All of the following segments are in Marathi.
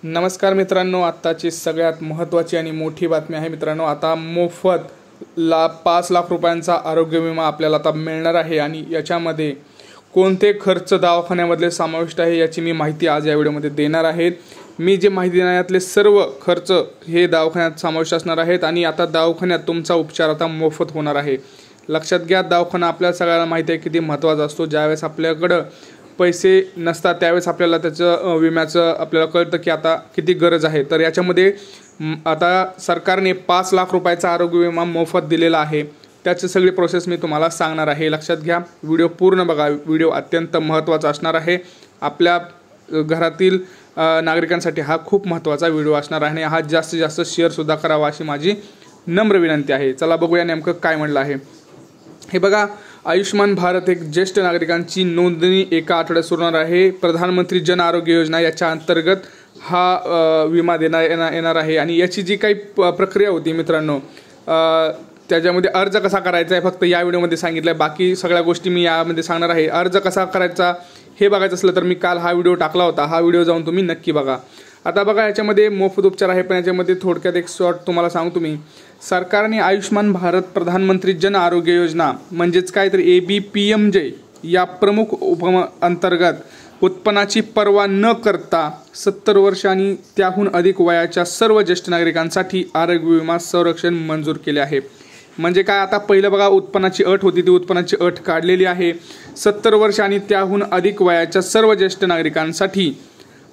नमस्कार मित्रांनो, आत्ताची सगळ्यात महत्त्वाची आणि मोठी बातमी आहे मित्रांनो। आता मोफत 5 लाख रुपयांचा आरोग्य विमा आपल्याला आता मिळणार आहे आणि याच्यामध्ये कोणते खर्च दवाखान्यामधले समाविष्ट आहे याची मी माहिती आज या व्हिडिओमध्ये देणार आहे। मी जे माहिती देणार यातले सर्व खर्च हे दवाखान्यात समाविष्ट असणार आहेत आणि आता दवाखान्यात तुमचा उपचार आता मोफत होणार आहे। लक्षात घ्या, दवाखाना आपल्याला सगळ्यांना माहिती आहे किती महत्त्वाचा असतो। ज्यावेळेस आपल्याकडे पैसे नसतात त्यावेळेस आपल्याला त्याचं विम्याचं आपल्याला कळतं की आता किती गरज आहे। तर याच्यामध्ये आता सरकारने 5 लाख रुपयाचा आरोग्य विमा मोफत दिलेला आहे। त्याची सगळी प्रोसेस मी तुम्हाला सांगणार आहे। लक्षात घ्या, व्हिडिओ पूर्ण बघा, व्हिडिओ अत्यंत महत्त्वाचा असणार आहे। आपल्या घरातील नागरिकांसाठी हा खूप महत्त्वाचा व्हिडिओ असणार आहे आणि हा जास्तीत जास्त शेअर सुद्धा करावा अशी माझी नम्र विनंती आहे। चला बघूया नेमकं काय म्हणलं आहे। हे बघा, आयुष्मान भारत एक ज्येष्ठ नागरिकांची नोंदणी एका आठवड्यात सुरू होणार आहे। प्रधानमंत्री जन आरोग्य योजना याच्या अंतर्गत हा विमा येणार आहे आणि याची जी काही प्रक्रिया होती मित्रांनो, त्याच्यामध्ये अर्ज कसा करायचा आहे फक्त या व्हिडिओमध्ये सांगितलं आहे। बाकी सगळ्या गोष्टी मी यामध्ये सांगणार आहे। अर्ज कसा करायचा हे बघायचं असलं तर मी काल हा व्हिडिओ टाकला होता, हा व्हिडिओ जाऊन तुम्ही नक्की बघा। आता बघा, याच्यामध्ये मोफत उपचार आहे, पण याच्यामध्ये थोडक्यात एक शॉर्ट तुम्हाला सांगतो मी। सरकारने आयुष्मान भारत प्रधानमंत्री जन आरोग्य योजना म्हणजेच काय तर ABPMJ या प्रमुख अंतर्गत उत्पन्नाची पर्वा न करता 70 वर्ष आणि त्याहून अधिक वयाच्या सर्व ज्येष्ठ नागरिकांसाठी आरोग्य विमा संरक्षण मंजूर केले आहे। म्हणजे काय, आता पहिलं बघा, उत्पन्नाची अट होती, ती उत्पन्नाची अट काढलेली आहे। 70 वर्ष आणि त्याहून अधिक वयाच्या सर्व ज्येष्ठ नागरिकांसाठी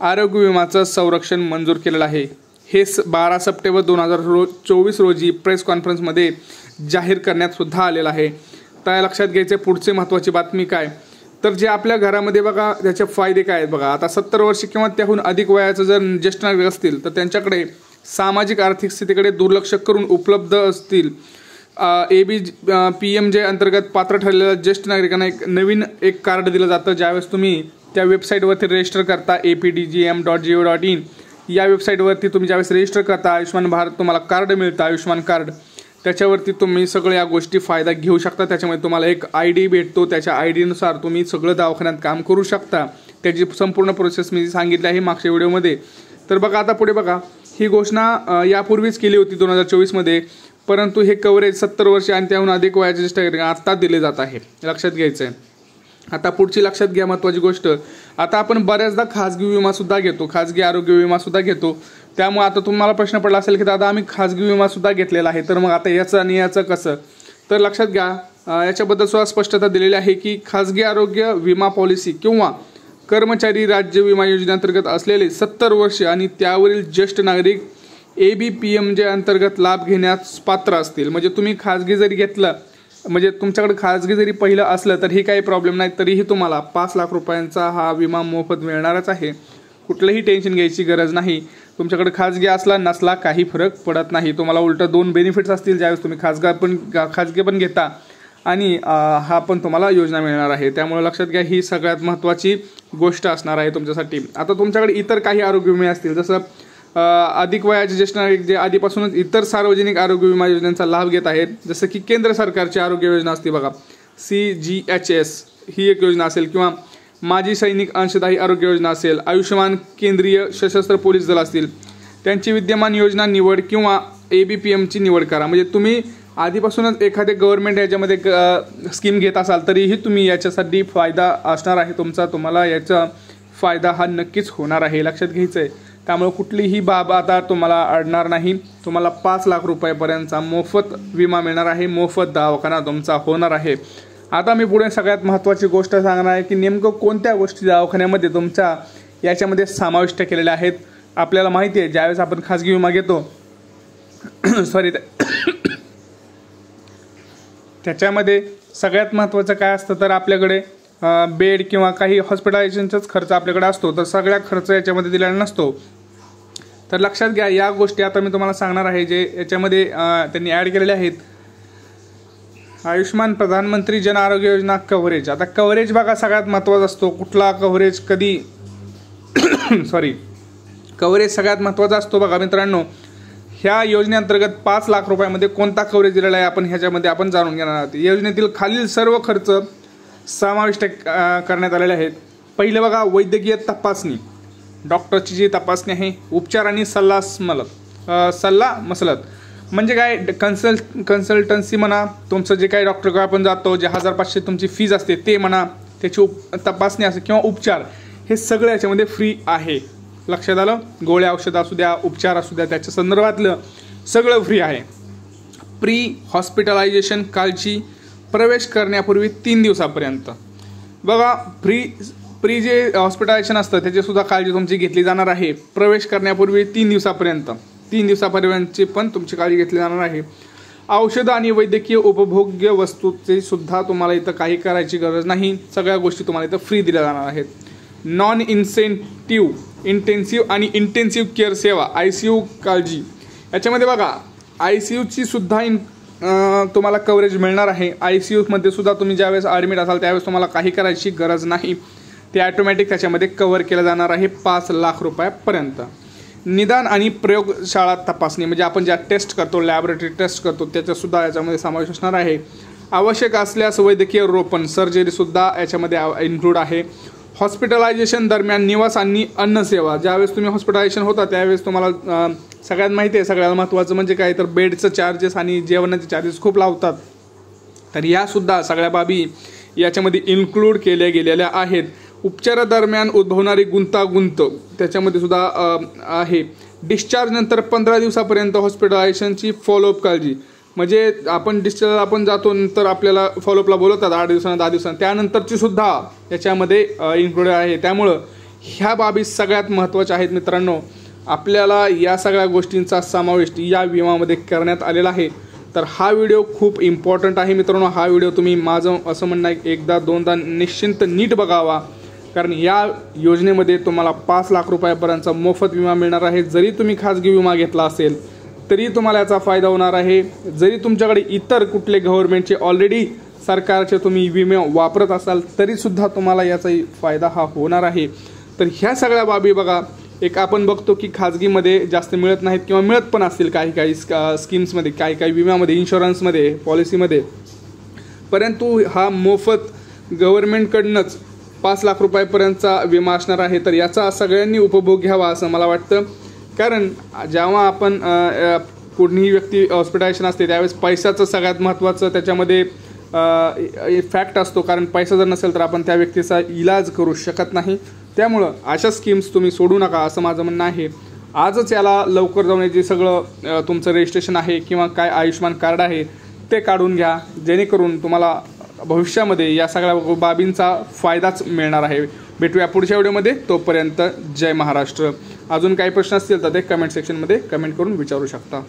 आरोग्य विमाचं संरक्षण मंजूर केलेलं आहे। हे 12 सप्टेंबर 2024 रोजी प्रेस कॉन्फरन्समध्ये जाहीर करण्यात सुद्धा आलेलं आहे। तर लक्षात घ्यायचे पुढचे महत्त्वाची बातमी काय, तर जे आपल्या घरामध्ये बघा त्याचे फायदे काय आहेत बघा। आता 70 वर्ष किंवा त्याहून अधिक वयाचं जर ज्येष्ठ नागरिक असतील तर त्यांच्याकडे सामाजिक आर्थिक स्थितीकडे दुर्लक्ष करून उपलब्ध असतील ABPMJ अंतर्गत पात्र ठरलेल्या ज्येष्ठ नागरिकांना एक नवीन कार्ड दिलं जातं। ज्यावेळेस तुम्ही त्या वेबसाईटवरती रजिस्टर करता apdgm.go.in या वेबसाईटवरती तुम्ही ज्यावेळेस रजिस्टर करता, आयुष्मान भारत तुम्हाला कार्ड मिळतं, आयुष्मान कार्ड, त्याच्यावरती तुम्ही सगळ्या या गोष्टी फायदा घेऊ शकता। त्याच्यामध्ये तुम्हाला एक ID भेटतो, त्याच्या ID नुसार तुम्ही सगळं दवाखान्यात काम करू शकता। त्याची संपूर्ण प्रोसेस मी सांगितली आहे मागच्या व्हिडिओमध्ये। तर बघा, आता पुढे बघा, ही घोषणा यापूर्वीच केली होती 2024 मध्ये, परंतु हे कव्हरेज 70 वर्ष आणि त्याहून अधिक वयाच्या ज्येष्ठ नागरिकांना आत्ता दिले जात आहे। लक्षात घ्यायचं आहे। आता पुढची लक्षात घ्या महत्त्वाची गोष्ट, आता आपण बऱ्याचदा खाजगी विमा सुद्धा घेतो, खाजगी आरोग्य विमा सुद्धा घेतो। त्यामुळे आता तुम्हाला प्रश्न पडला असेल की दादा आम्ही खाजगी विमा सुद्धा घेतलेला आहे, तर मग आता याचं आणि याचं कसं? तर लक्षात घ्या, याच्याबद्दल सुद्धा स्पष्टता दिलेली आहे की खाजगी आरोग्य विमा पॉलिसी किंवा कर्मचारी राज्य विमा योजनेअंतर्गत असलेले 70 वर्ष आणि त्यावरील ज्येष्ठ नागरिक ABPMJ अंतर्गत लाभ घेण्यास पात्र असतील। म्हणजे तुम्ही खाजगी जरी घेतलं, म्हणजे तुमच्याकडे खाजगी जरी पहिलं असलं तरीही काही प्रॉब्लेम नाही, तरीही तुम्हाला 5 लाख रुपयांचा हा विमा मोफत मिळणारच आहे। कुठलंही टेन्शन घ्यायची गरज नाही। तुमच्याकडे खाजगी असला नसला काही फरक पडत नाही, तुम्हाला उलट 2 बेनिफिट्स असतील ज्यावेळेस तुम्ही खाजगी पण घेता आणि हा पण तुम्हाला योजना मिळणार आहे। त्यामुळे लक्षात घ्या, ही सगळ्यात महत्त्वाची गोष्ट असणार आहे तुमच्यासाठी। आता तुमच्याकडे इतर काही आरोग्य विमे असतील, जसं अधिक वयाचे ज्येष्ठ नागरिक जे आधीपासूनच इतर सार्वजनिक आरोग्य विमा योजनांचा लाभ घेत आहेत, जसं की केंद्र सरकारची आरोग्य योजना असते बघा, CGHS ही एक योजना असेल, किंवा माजी सैनिक अंशदायी आरोग्य योजना असेल, आयुष्यमान केंद्रीय सशस्त्र पोलीस दल असतील, त्यांची विद्यमान योजना निवड किंवा ABPMची निवड करा। म्हणजे तुम्ही आधीपासूनच एखादे गव्हर्नमेंट याच्यामध्ये स्कीम घेत असाल तरीही तुम्ही याच्यासाठी फायदा असणार आहे तुमचा, तुम्हाला याचा फायदा हा नक्कीच होणार आहे। लक्षात घ्यायचं आहे। त्यामुळे कुठलीही बाब आता तुम्हाला अडणार नाही। तुम्हाला 5 लाख रुपयापर्यंतचा मोफत विमा मिळणार आहे, मोफत दवाखाना तुमचा होणार आहे। आता मी पुढे सगळ्यात महत्त्वाची गोष्ट सांगणार आहे की नेमकं कोणत्या गोष्टी दवाखान्यामध्ये तुमच्या याच्यामध्ये समाविष्ट केलेल्या आहेत। आपल्याला माहिती आहे ज्यावेळेस आपण खाजगी विमा घेतो त्याच्यामध्ये सगळ्यात महत्त्वाचं काय असतं, तर आपल्याकडे बेड किंवा काही हॉस्पिटलायझेशनचाच खर्च आपल्याकडे असतो, तर सगळ्या खर्च याच्यामध्ये दिलेला नसतो। तर लक्षात घ्या, या गोष्टी आता मी तुम्हाला सांगणार आहे जे याच्यामध्ये त्यांनी ॲड केलेले आहेत। आयुष्मान प्रधानमंत्री जन आरोग्य योजना कव्हरेज। आता कव्हरेज बघा सगळ्यात महत्त्वाचा असतो, कुठला कव्हरेज कधी कव्हरेज सगळ्यात महत्त्वाचा असतो बघा मित्रांनो। ह्या योजनेअंतर्गत 5 लाख रुपयामध्ये कोणता कव्हरेज दिलेला आहे आपण ह्याच्यामध्ये आपण जाणून घेणार आहोत। योजनेतील खालील सर्व खर्च समाविष्ट करण्यात आलेले आहेत। पहिले बघा, वैद्यकीय तपासणी, डॉक्टरची जी तपासणी आहे, उपचार आणि सल्ला मसलत म्हणजे काय, कन्सल्टन्सी म्हणा, तुमचं जे काही डॉक्टरकडे आपण जातो, जे 1500 तुमची फीज असते ते म्हणा, त्याची तपासणी असेल किंवा उपचार, हे सगळं याच्यामध्ये फ्री आहे. लक्षात आलं? गोळ्या औषधं असू द्या, उपचार असू द्या, त्याच्या संदर्भातलं सगळं फ्री आहे. प्री हॉस्पिटलायझेशन काळजी प्रवेश करण्यापूर्वी 3 दिवसापर्यंत. बघा, प्री जे हॉस्पिटलायझेशन असतं त्याची काळजी तुमची घेतली जाणार आहे. प्रवेश करण्यापूर्वी 3 दिवसापर्यंतची पण तुमची काळजी घेतली जाणार आहे. औषधं आणि वैद्यकीय उपभोग्य वस्तूची सुद्धा तुम्हाला इथं काही करायची गरज नाही. सगळ्या गोष्टी तुम्हाला इथं फ्री दिल्या जाणार आहेत. नॉन इंटेन्सिव्ह आणि इंटेन्सिव्ह केअर सेवा, ICU काळजी, याच्यामध्ये बघा ICUची सुद्धा तुम्हाला कव्हरेज मिळणार आहे. ICUमध्ये सुद्धा तुम्ही ज्यावेळेस ॲडमिट असाल त्यावेळेस तुम्हाला काही करायची गरज नाही. ते ऑटोमॅटिक त्याच्यामध्ये कव्हर केलं जाणार आहे 5 लाख रुपयापर्यंत. निदान आणि प्रयोगशाळा तपासणी म्हणजे आपण ज्या टेस्ट करतो, लॅबोरेटरी टेस्ट करतो, त्याच्यासुद्धा याच्यामध्ये समावेश असणार आहे. आवश्यक असल्यास वैद्यकीय रोपण सर्जरीसुद्धा याच्यामध्ये इन्क्लूड आहे. हॉस्पिटलायझेशन दरम्यान निवास आणि अन्न सेवा, ज्यावेळेस तुम्ही हॉस्पिटलायझेशन होता त्यावेळेस तुम्हाला सगळ्यात माहिती आहे, सगळ्यात महत्त्वाचं म्हणजे काय तर बेडचं चार्जेस आणि जेवणाचे चार्जेस खूप लावतात. तर यासुद्धा सगळ्या बाबी याच्यामध्ये इन्क्लूड केल्या गेलेल्या आहेत. उपचारादरम्यान उद्भवणारी गुंतागुंत त्याच्यामध्ये सुद्धा आहे. डिस्चार्ज नंतर 15 दिवसापर्यंत हॉस्पिटलायझेशनची फॉलोअप काळजी, म्हणजे आपण डिस्चार्ज आपण जातो नंतर आपल्याला फॉलोअपला बोलवतात 8 दिवसांना 10 दिवसांना, त्यानंतरची सुद्धा याच्यामध्ये इन्क्लूड आहे. त्यामुळं ह्या बाबी सगळ्यात महत्त्वाच्या आहेत मित्रांनो. आपल्याला या सगळ्या गोष्टींचा समावेश या विम्यामध्ये करण्यात आलेला आहे. तर हा व्हिडिओ खूप इम्पॉर्टंट आहे मित्रांनो. हा व्हिडिओ तुम्ही माझं असं म्हणणं आहे एकदा दोनदा निश्चिंत नीट बघावा, कारण या योजनेमध्ये तुम्हाला 5 लाख रुपयापर्यंतचा मोफत विमा मिळणार आहे. जरी तुम्ही खाजगी विमा घेतला असेल तरी तुम्हाला याचा फायदा होणार आहे. जरी तुमच्याकडे इतर कुठले गव्हर्नमेंटचे ऑलरेडी सरकारचे तुम्ही विमे वापरत असाल तरीसुद्धा तुम्हाला याचाही फायदा हा होणार आहे. तर ह्या सगळ्या बाबी बघा, एक आपण बघतो की खाजगीमध्ये जास्त मिळत नाहीत किंवा मिळत पण असतील काही स्कीम्समध्ये, काही विम्यामध्ये, इन्शुरन्समध्ये, पॉलिसीमध्ये, परंतु हा मोफत गव्हर्नमेंटकडनंच 5 लाख रुपयापर्यंतचा विमा असणार आहे. तर याचा सगळ्यांनी उपभोग घ्यावा असं मला वाटतं. कारण जेव्हा आपण कोणीही व्यक्ती हॉस्पिटलायझेशन असते त्यावेळेस पैशाचं सगळ्यात महत्त्वाचं त्याच्यामध्ये फॅक्ट असतो. कारण पैसा जर नसेल तर आपण त्या व्यक्तीचा इलाज करू शकत नाही. त्यामुळं अशा स्कीम्स तुम्ही सोडू नका असं माझं म्हणणं आहे. आजच याला लवकर जाऊन जे सगळं तुमचं रजिस्ट्रेशन आहे किंवा काय आयुष्यमान कार्ड आहे ते काढून घ्या, जेणेकरून तुम्हाला भविष्यामध्ये या सगळ्या बाबींचा फायदाच मिळणार आहे. भेटूया पुढच्या व्हिडिओमध्ये. तोपर्यंत जय महाराष्ट्र. अजून काही प्रश्न असतील तर ते कमेंट सेक्शनमध्ये कमेंट करून विचारू शकता.